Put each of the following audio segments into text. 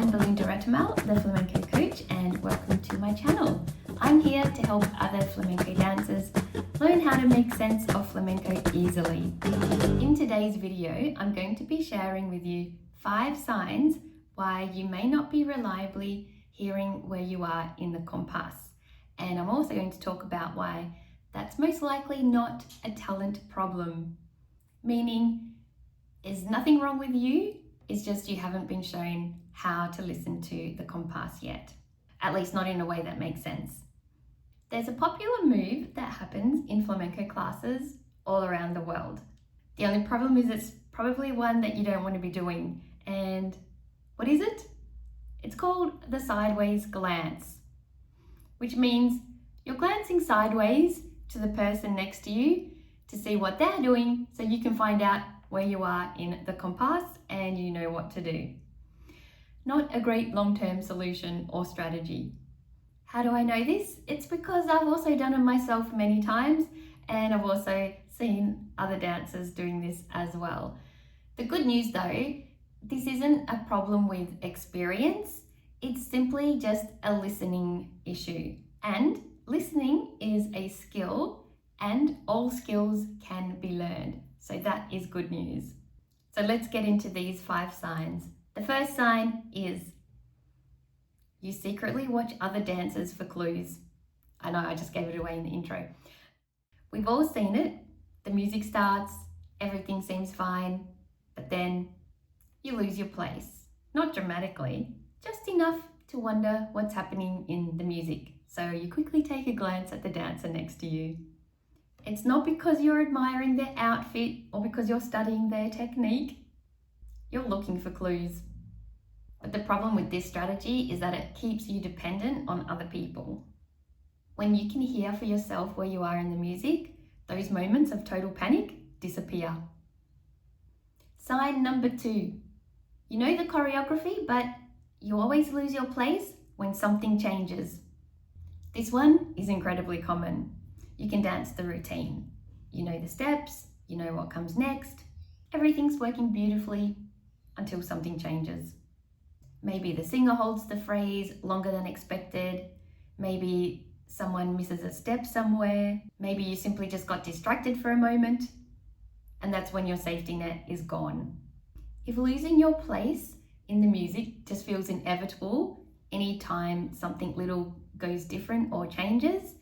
I'm Belinda Retamal, the Flamenco coach, and welcome to my channel. I'm here to help other flamenco dancers learn how to make sense of flamenco easily. In today's video, I'm going to be sharing with you 5 signs why you may not be reliably hearing where you are in the compás. And I'm also going to talk about why that's most likely not a talent problem, meaning there's nothing wrong with you, it's just you haven't been shown how to listen to the compás yet, at least not in a way that makes sense. There's a popular move that happens in flamenco classes all around the world. The only problem is it's probably one that you don't want to be doing. And what is it? It's called the sideways glance, which means you're glancing sideways to the person next to you to see what they're doing so you can find out where you are in the compás and you know what to do. Not a great long-term solution or strategy. How do I know this? It's because I've also done it myself many times, and I've also seen other dancers doing this as well. The good news though, this isn't a problem with experience, it's simply just a listening issue. And listening is a skill, and all skills can be learned. So that is good news. So let's get into these 5 signs. The first sign is you secretly watch other dancers for clues. I know, I just gave it away in the intro. We've all seen it. The music starts, everything seems fine, but then you lose your place. Not dramatically, just enough to wonder what's happening in the music. So you quickly take a glance at the dancer next to you. It's not because you're admiring their outfit or because you're studying their technique. You're looking for clues. But the problem with this strategy is that it keeps you dependent on other people. When you can hear for yourself where you are in the music, those moments of total panic disappear. Sign number 2. You know the choreography, but you always lose your place when something changes. This one is incredibly common. You can dance the routine. You know the steps, you know what comes next. Everything's working beautifully until something changes. Maybe the singer holds the phrase longer than expected. Maybe someone misses a step somewhere. Maybe you simply just got distracted for a moment. And that's when your safety net is gone. If losing your place in the music just feels inevitable anytime something little goes different or changes,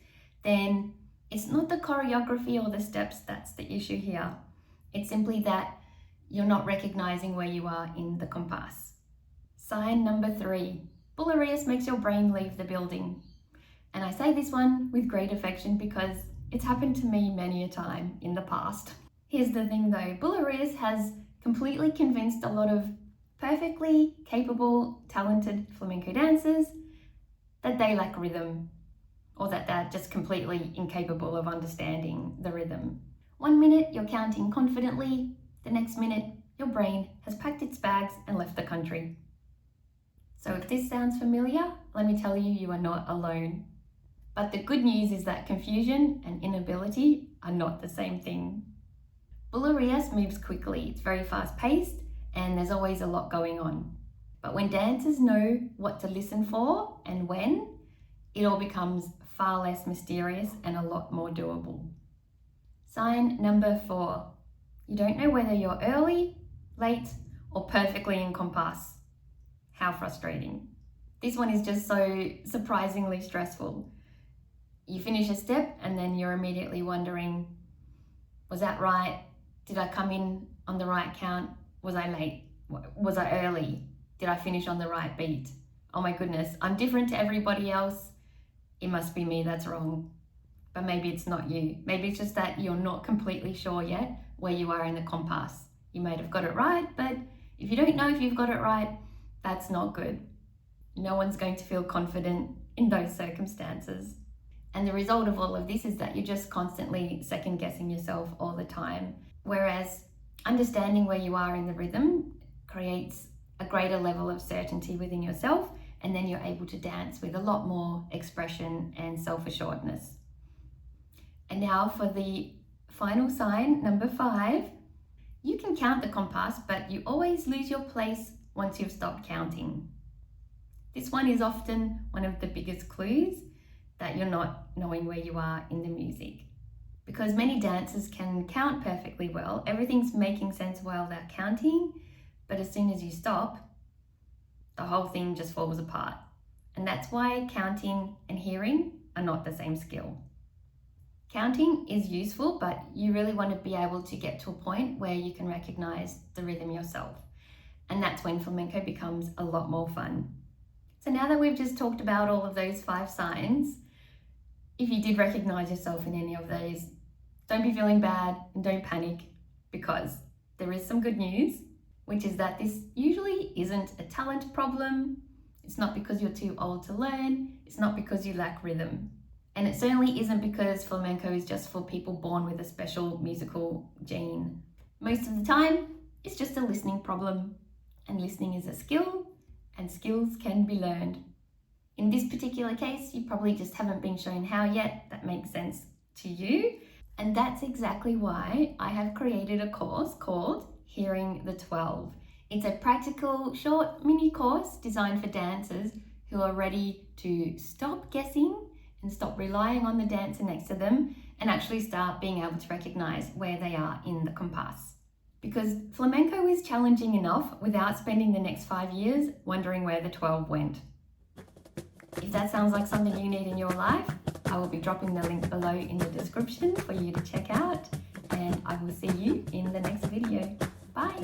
then it's not the choreography or the steps that's the issue here. It's simply that you're not recognizing where you are in the compás. Sign number 3, Bulerías makes your brain leave the building. And I say this one with great affection because it's happened to me many a time in the past. Here's the thing though, Bulerías has completely convinced a lot of perfectly capable, talented flamenco dancers that they lack rhythm, or that they're just completely incapable of understanding the rhythm. 1 minute you're counting confidently, the next minute your brain has packed its bags and left the country. So if this sounds familiar, let me tell you, you are not alone. But the good news is that confusion and inability are not the same thing. Bulerías moves quickly, it's very fast paced, and there's always a lot going on. But when dancers know what to listen for and when, it all becomes far less mysterious and a lot more doable. Sign number 4. You don't know whether you're early, late, or perfectly in compás. How frustrating. This one is just so surprisingly stressful. You finish a step and then you're immediately wondering, was that right? Did I come in on the right count? Was I late? Was I early? Did I finish on the right beat? Oh my goodness, I'm different to everybody else. It must be me that's wrong. But maybe it's not you. Maybe it's just that you're not completely sure yet where you are in the compás. You might have got it right, but if you don't know if you've got it right, that's not good. No one's going to feel confident in those circumstances. And the result of all of this is that you're just constantly second guessing yourself all the time. Whereas understanding where you are in the rhythm creates a greater level of certainty within yourself, and then you're able to dance with a lot more expression and self-assuredness. And now for the final sign, number 5, you can count the compás, but you always lose your place once you've stopped counting. This one is often one of the biggest clues that you're not knowing where you are in the music. Because many dancers can count perfectly well, everything's making sense while they're counting, but as soon as you stop, the whole thing just falls apart. And that's why counting and hearing are not the same skill. Counting is useful, but you really want to be able to get to a point where you can recognize the rhythm yourself. And that's when flamenco becomes a lot more fun. So now that we've just talked about all of those 5 signs, if you did recognize yourself in any of those, don't be feeling bad and don't panic, because there is some good news, which is that this usually isn't a talent problem. It's not because you're too old to learn. It's not because you lack rhythm. And it certainly isn't because flamenco is just for people born with a special musical gene. Most of the time, it's just a listening problem. And listening is a skill, and skills can be learned. In this particular case, you probably just haven't been shown how yet. That makes sense to you. And that's exactly why I have created a course called Hearing the 12. It's a practical, short mini course designed for dancers who are ready to stop guessing and stop relying on the dancer next to them and actually start being able to recognize where they are in the Compás. Because flamenco is challenging enough without spending the next 5 years wondering where the 12 went. If that sounds like something you need in your life, I will be dropping the link below in the description for you to check out, and I will see you in the next video. Bye!